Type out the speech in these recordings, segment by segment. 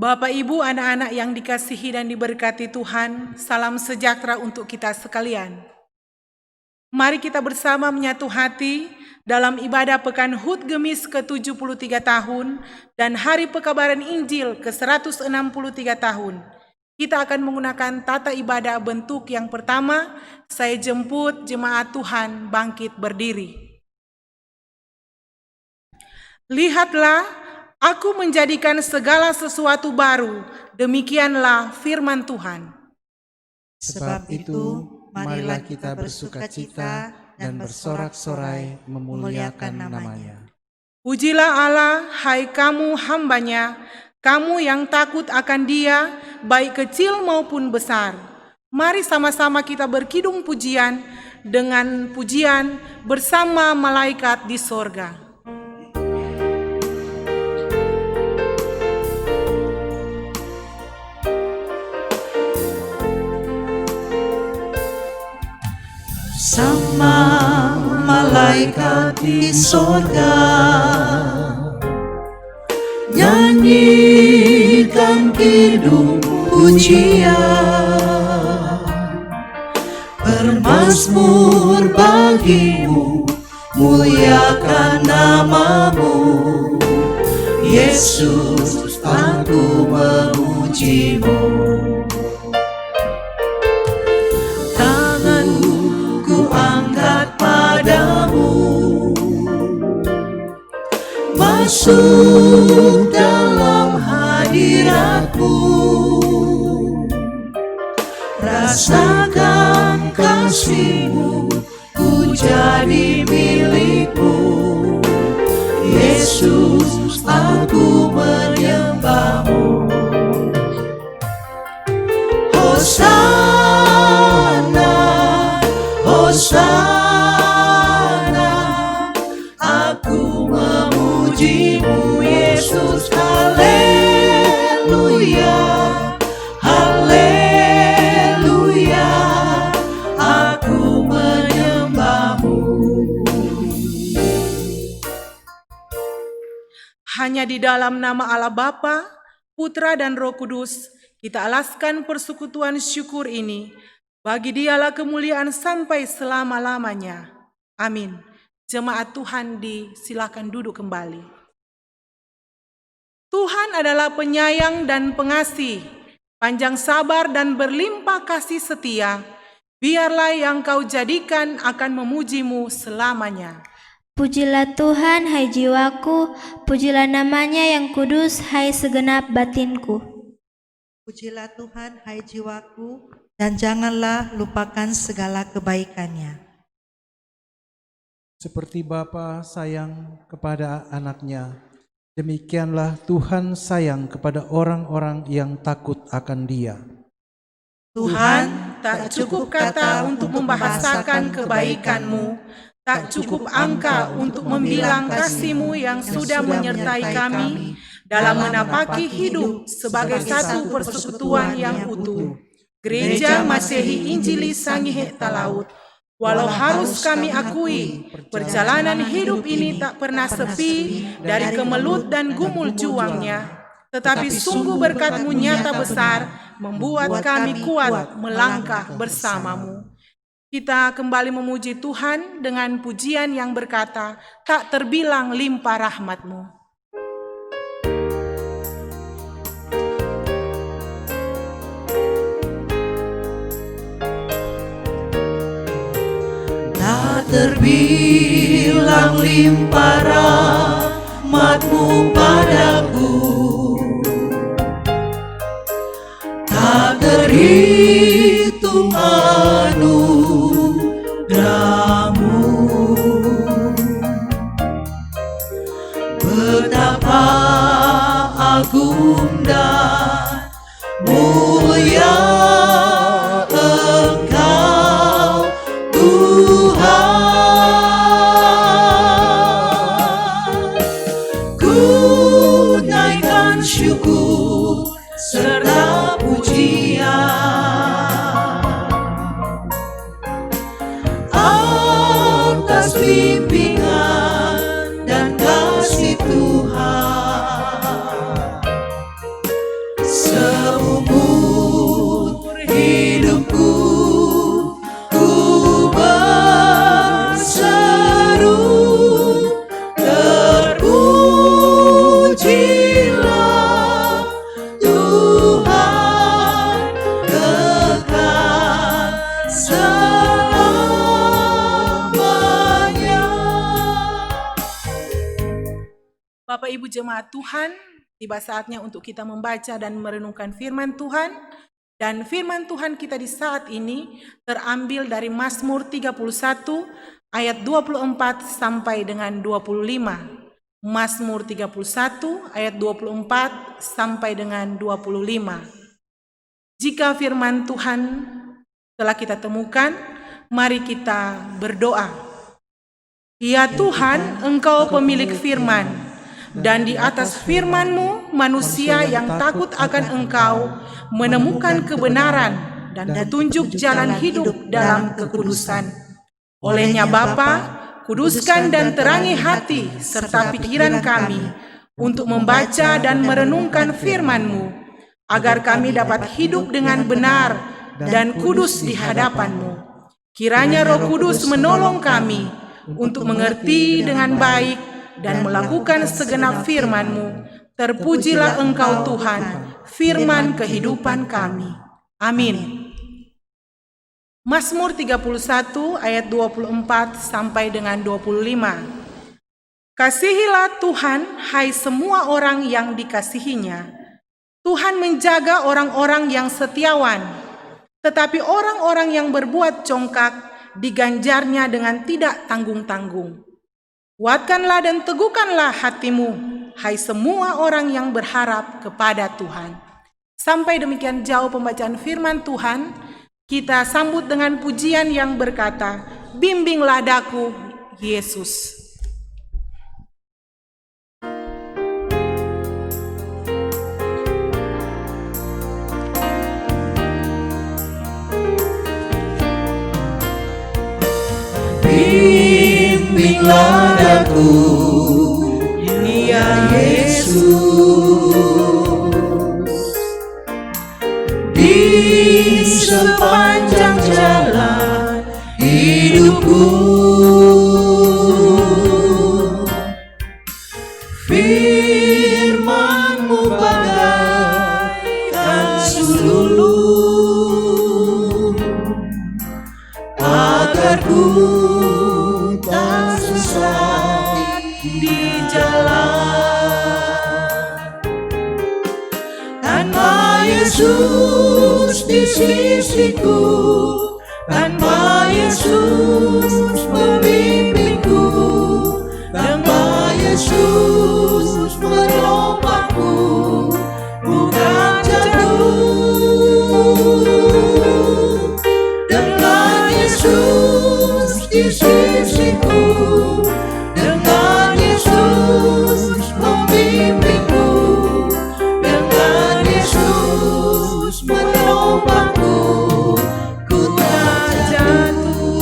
Bapak, Ibu, anak-anak yang dikasihi dan diberkati Tuhan, salam sejahtera untuk kita sekalian. Mari kita bersama menyatu hati dalam ibadah Pekan Hut Gemis ke-73 tahun dan Hari Pekabaran Injil ke-163 tahun. Kita akan menggunakan tata ibadah bentuk yang pertama, saya jemput jemaat Tuhan bangkit berdiri. Lihatlah, aku menjadikan segala sesuatu baru, demikianlah firman Tuhan. Sebab itu, marilah kita bersukacita dan bersorak-sorai memuliakan namanya. Pujilah Allah, hai kamu hambanya, kamu yang takut akan Dia, baik kecil maupun besar. Mari sama-sama kita berkidung pujian dengan pujian bersama malaikat di sorga. Sama malaikat di sorga, nyanyikan kidung pujian, bermazmur bagimu, muliakan namamu, Yesus, aku memujimu. Masuk dalam hadiratmu, rasakan kasihmu, ku jadi milikmu, Yesus, aku menyembahmu. Hosana, Hosana, Yesus, haleluya, haleluya, aku menyembahmu. Hanya di dalam nama Allah Bapa, Putra dan Roh Kudus, kita alaskan persekutuan syukur ini. Bagi Dialah kemuliaan sampai selama-lamanya. Amin. Jemaat Tuhan disilakan duduk kembali. Tuhan adalah penyayang dan pengasih, panjang sabar dan berlimpah kasih setia. Biarlah yang kau jadikan akan memujimu selamanya. Pujilah Tuhan, hai jiwaku, pujilah namanya yang kudus, hai segenap batinku. Pujilah Tuhan, hai jiwaku, dan janganlah lupakan segala kebaikannya. Seperti Bapa sayang kepada anaknya, demikianlah Tuhan sayang kepada orang-orang yang takut akan Dia. Tuhan, tak cukup kata untuk membahasakan kebaikan-Mu, tak cukup angka untuk membilang kasih-Mu yang sudah menyertai kami dalam menapaki hidup sebagai satu persekutuan yang utuh. Gereja Masehi Injili Sangihe Talaut. Walau harus kami akui, perjalanan hidup ini tak pernah sepi dari kemelut dan gumul juangnya. Tetapi sungguh berkat-Mu nyata besar, membuat kami kuat melangkah bersama-Mu. Kita kembali memuji Tuhan dengan pujian yang berkata, tak terbilang limpah rahmat-Mu. Terbilang limpah rahmat-Mu padaku, tak terhitung anugerah-Mu, betapa agung dan mulia Engkau Tuhan. Syukur serta pujian atas bimbingan dan kasih Tuhan. Bapak Ibu jemaat Tuhan, tiba saatnya untuk kita membaca dan merenungkan firman Tuhan. Dan firman Tuhan kita di saat ini terambil dari Mazmur 31 ayat 24 sampai dengan 25. Mazmur 31 ayat 24 sampai dengan 25. Jika firman Tuhan telah kita temukan, mari kita berdoa. Ya Tuhan, Engkau pemilik firman, dan di atas firman-Mu manusia yang takut akan Engkau menemukan kebenaran dan petunjuk jalan hidup dalam kekudusan. Olehnya Bapa, kuduskan dan terangi hati serta pikiran kami untuk membaca dan merenungkan firman-Mu, agar kami dapat hidup dengan benar dan kudus di hadapan-Mu. Kiranya Roh Kudus menolong kami untuk mengerti dengan baik dan melakukan segenap firman-Mu. Terpujilah Engkau Tuhan, firman kehidupan kami. Amin. Mazmur 31 ayat 24 sampai dengan 25. Kasihilah Tuhan, hai semua orang yang dikasihinya. Tuhan menjaga orang-orang yang setiawan, tetapi orang-orang yang berbuat congkak diganjarnya dengan tidak tanggung-tanggung. Kuatkanlah dan teguhkanlah hatimu, hai semua orang yang berharap kepada Tuhan. Sampai demikian jauh pembacaan firman Tuhan. Kita sambut dengan pujian yang berkata, bimbinglah daku, Yesus. Bimbinglah daku, ya Yesus, di sepanjang jalan hidupku. Firman-Mu bagaikan sulur, agar ku tak sesat di jalan. Tanpa Yesus di sisiku, tanpa Yesus membimbingku, tanpa Yesus menolongku, bukan jatuh. Dengan Yesus di sisiku, dengan Yesus membimbingku, dengan Yesus menolongku, ku tak jatuh.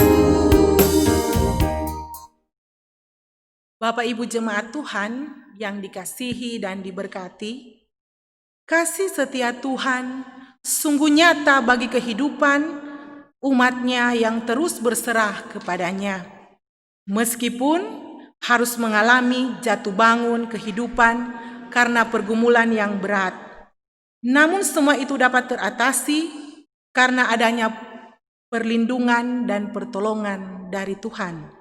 Bapak Ibu jemaat Tuhan yang dikasihi dan diberkati, kasih setia Tuhan sungguh nyata bagi kehidupan umat-Nya yang terus berserah kepadanya. Meskipun harus mengalami jatuh bangun kehidupan karena pergumulan yang berat, namun semua itu dapat teratasi karena adanya perlindungan dan pertolongan dari Tuhan.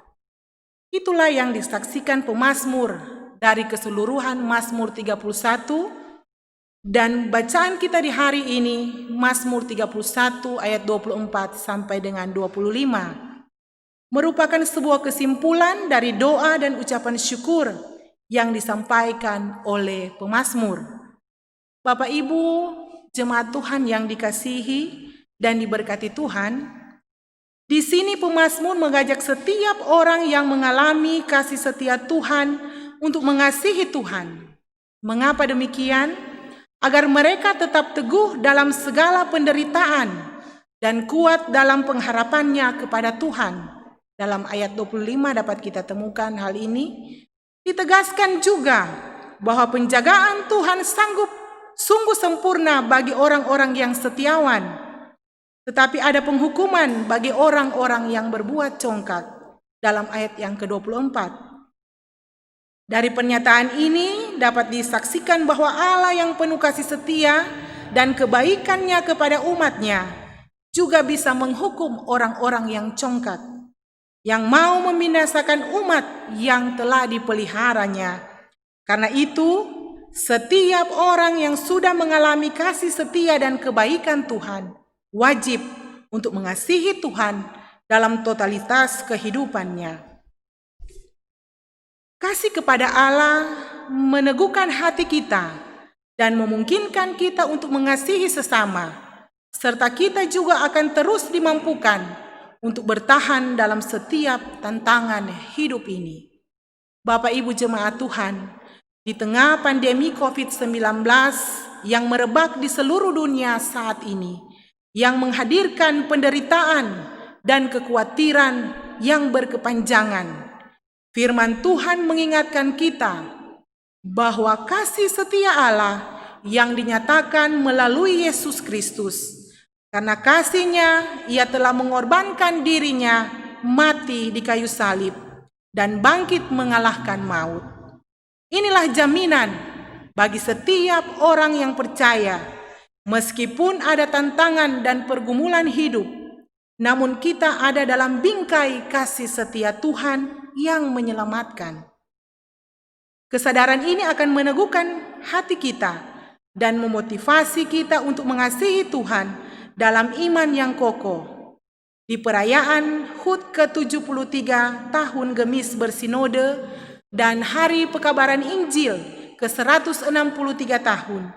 Itulah yang disaksikan pemazmur dari keseluruhan Mazmur 31, dan bacaan kita di hari ini Mazmur 31 ayat 24 sampai dengan 25 merupakan sebuah kesimpulan dari doa dan ucapan syukur yang disampaikan oleh pemazmur. Bapak Ibu jemaat Tuhan yang dikasihi dan diberkati Tuhan, di sini pemazmur mengajak setiap orang yang mengalami kasih setia Tuhan untuk mengasihi Tuhan. Mengapa demikian? Agar mereka tetap teguh dalam segala penderitaan dan kuat dalam pengharapannya kepada Tuhan. Dalam ayat 25 dapat kita temukan hal ini. Ditegaskan juga bahwa penjagaan Tuhan sungguh sempurna bagi orang-orang yang setiawan. Tetapi ada penghukuman bagi orang-orang yang berbuat congkak dalam ayat yang ke-24. Dari pernyataan ini dapat disaksikan bahwa Allah yang penuh kasih setia dan kebaikannya kepada umat-Nya juga bisa menghukum orang-orang yang congkak, yang mau membinasakan umat yang telah dipeliharanya. Karena itu, setiap orang yang sudah mengalami kasih setia dan kebaikan Tuhan wajib untuk mengasihi Tuhan dalam totalitas kehidupannya. Kasih kepada Allah meneguhkan hati kita dan memungkinkan kita untuk mengasihi sesama, serta kita juga akan terus dimampukan untuk bertahan dalam setiap tantangan hidup ini. Bapak Ibu jemaat Tuhan, di tengah pandemi COVID-19 yang merebak di seluruh dunia saat ini, yang menghadirkan penderitaan dan kekhawatiran yang berkepanjangan, firman Tuhan mengingatkan kita bahwa kasih setia Allah yang dinyatakan melalui Yesus Kristus. Karena kasih-Nya, Ia telah mengorbankan dirinya mati di kayu salib dan bangkit mengalahkan maut. Inilah jaminan bagi setiap orang yang percaya, meskipun ada tantangan dan pergumulan hidup, namun kita ada dalam bingkai kasih setia Tuhan yang menyelamatkan. Kesadaran ini akan meneguhkan hati kita dan memotivasi kita untuk mengasihi Tuhan dalam iman yang kokoh. Di perayaan HUT ke-73 tahun Gemis Bersinode dan Hari Pekabaran Injil ke-163 tahun,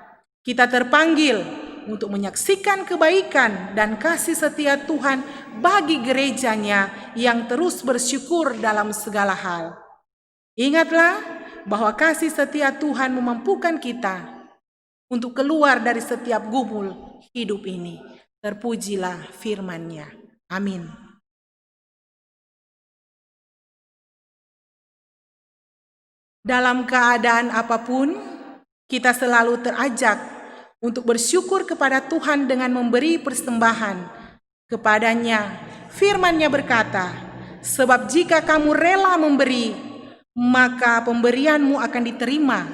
kita terpanggil untuk menyaksikan kebaikan dan kasih setia Tuhan bagi gerejanya yang terus bersyukur dalam segala hal. Ingatlah bahwa kasih setia Tuhan memampukan kita untuk keluar dari setiap gumul hidup ini. Terpujilah firman-Nya. Amin. Dalam keadaan apapun, kita selalu terajak untuk bersyukur kepada Tuhan dengan memberi persembahan kepada-Nya. Firman-Nya berkata, sebab jika kamu rela memberi, maka pemberianmu akan diterima.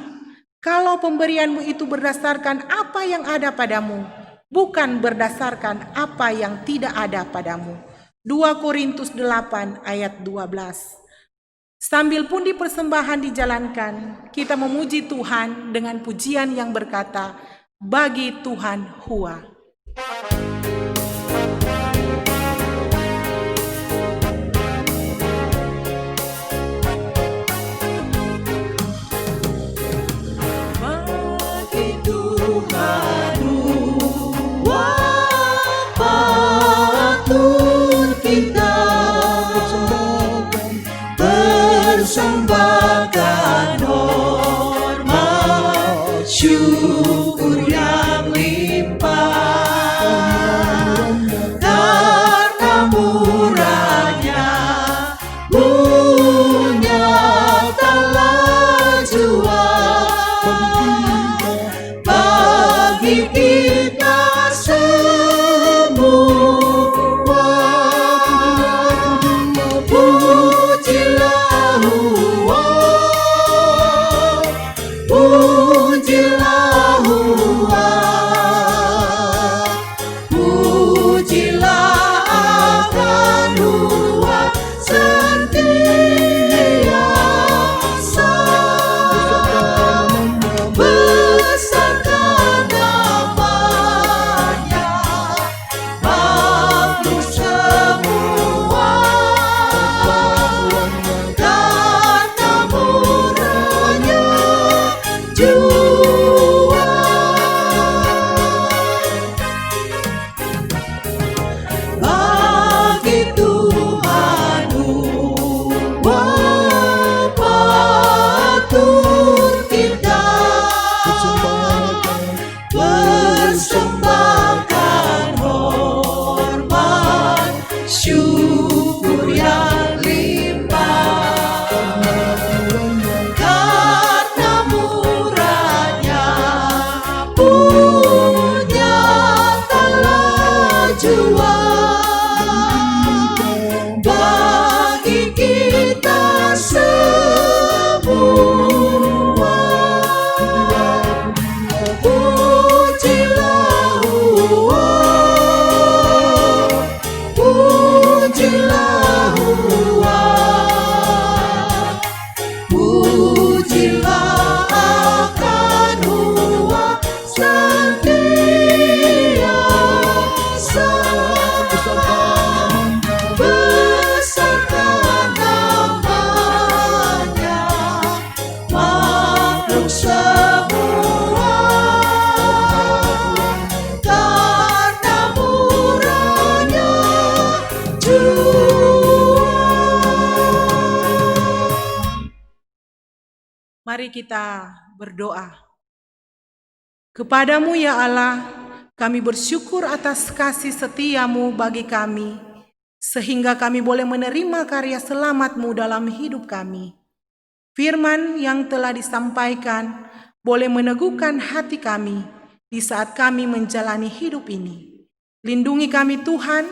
Kalau pemberianmu itu berdasarkan apa yang ada padamu, bukan berdasarkan apa yang tidak ada padamu. 2 Korintus 8 ayat 12. Sambil pundi persembahan dijalankan, kita memuji Tuhan dengan pujian yang berkata, bagi Tuhan Hua. Bagi Tuhan Hua patut kita persembahkan hormat syukur yang limpah, karena murahnya nyatalah jua bagi kita semua. Pujilah Hua, pujilah Hua, pujilah akan Hua sentiasa, besarkan nama Mari kita berdoa. Kepadamu ya Allah, kami bersyukur atas kasih setia-Mu bagi kami, sehingga kami boleh menerima karya selamat-Mu dalam hidup kami. Firman yang telah disampaikan boleh meneguhkan hati kami di saat kami menjalani hidup ini. Lindungi kami Tuhan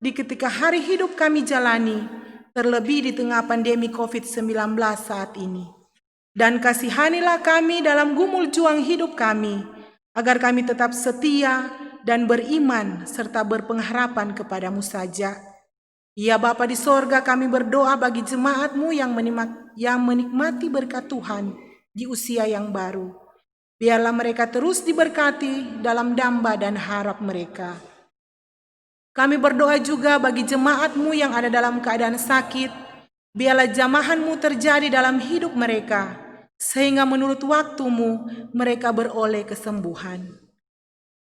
di ketika hari hidup kami jalani, terlebih di tengah pandemi COVID-19 saat ini. Dan kasihanilah kami dalam gumul juang hidup kami, agar kami tetap setia dan beriman serta berpengharapan kepadamu saja. Ya Bapa di sorga, kami berdoa bagi jemaat-Mu yang menikmati berkat Tuhan di usia yang baru. Biarlah mereka terus diberkati dalam damba dan harap mereka. Kami berdoa juga bagi jemaat-Mu yang ada dalam keadaan sakit. Biarlah jamahan-Mu terjadi dalam hidup mereka, sehingga menurut waktu-Mu mereka beroleh kesembuhan.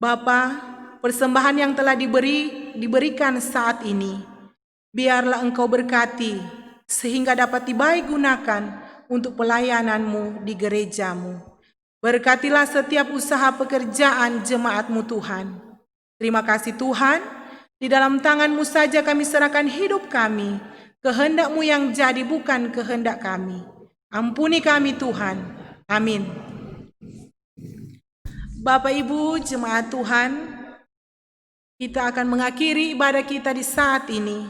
Bapa, persembahan yang telah diberikan saat ini, biarlah Engkau berkati, sehingga dapat dibaik gunakan untuk pelayanan-Mu di gereja-Mu. Berkatilah setiap usaha pekerjaan jemaat-Mu Tuhan. Terima kasih Tuhan, di dalam tangan-Mu saja kami serahkan hidup kami, kehendak-Mu yang jadi bukan kehendak kami. Ampuni kami Tuhan. Amin. Bapak Ibu jemaat Tuhan, kita akan mengakhiri ibadah kita di saat ini.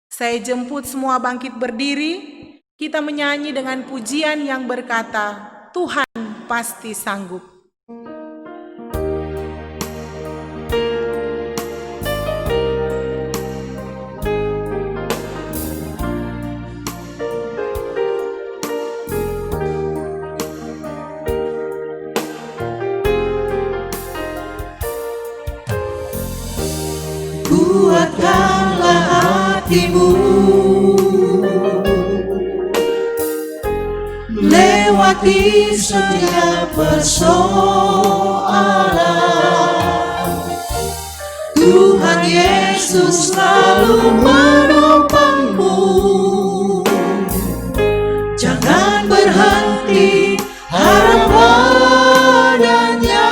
Saya jemput semua bangkit berdiri. Kita menyanyi dengan pujian yang berkata, Tuhan pasti sanggup. Kuatkanlah hatimu, lewati setiap persoalan. Tuhan Yesus selalu menopangmu. Jangan berhenti harap padanya.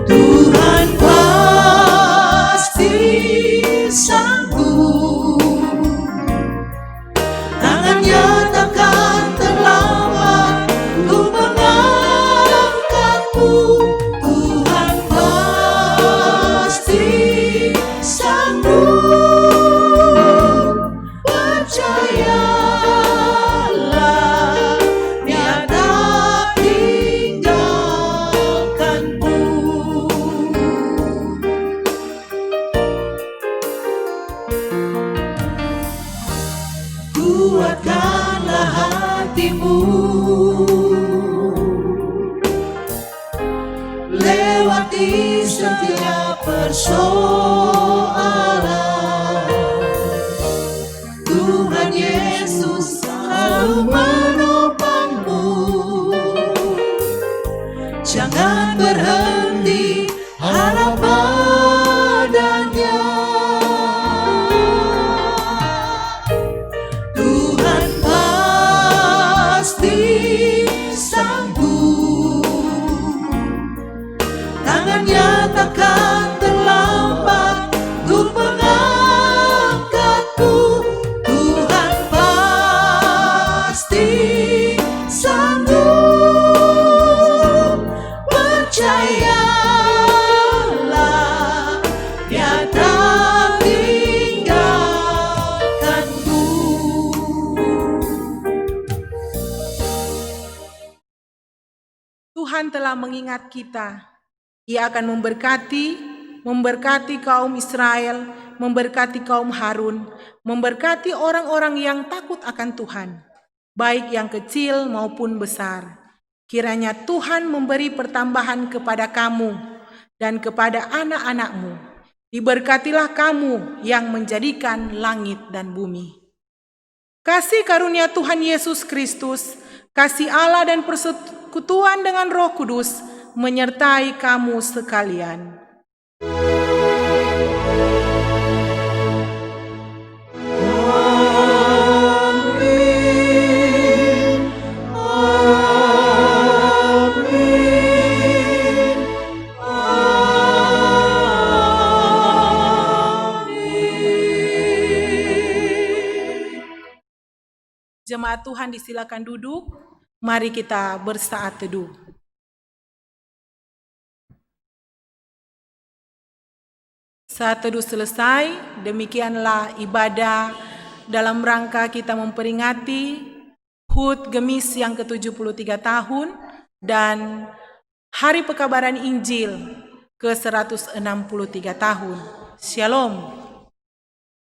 Tuhan pasti sanggup. Tangannya takkan terlambat untuk mengangkatmu. Tuhan pasti sanggup. Percayalah, Dia tak tinggalkanmu. Kuatkanlah hatimu, lewati setiap persoalan. Tuhan Yesus selalu menopangmu. Jangan berhenti harap padanya. Tuhan pasti sanggup. Tangannya takkan terlambat untuk mengangkatmu. Tuhan pasti sanggup. Percayalah, Dia tak tinggalkanmu. Tuhan telah mengingat kita. Ia akan memberkati kaum Israel, memberkati kaum Harun, memberkati orang-orang yang takut akan Tuhan, baik yang kecil maupun besar. Kiranya Tuhan memberi pertambahan kepada kamu dan kepada anak-anakmu. Diberkatilah kamu yang menjadikan langit dan bumi. Kasih karunia Tuhan Yesus Kristus, kasih Allah dan persekutuan dengan Roh Kudus menyertai kamu sekalian. Amin. Jemaat Tuhan disilakan duduk. Mari kita bersaat teduh. Saat teduh selesai, demikianlah ibadah dalam rangka kita memperingati HUT Gemis yang ke-73 tahun dan Hari Pekabaran Injil ke-163 tahun. Shalom.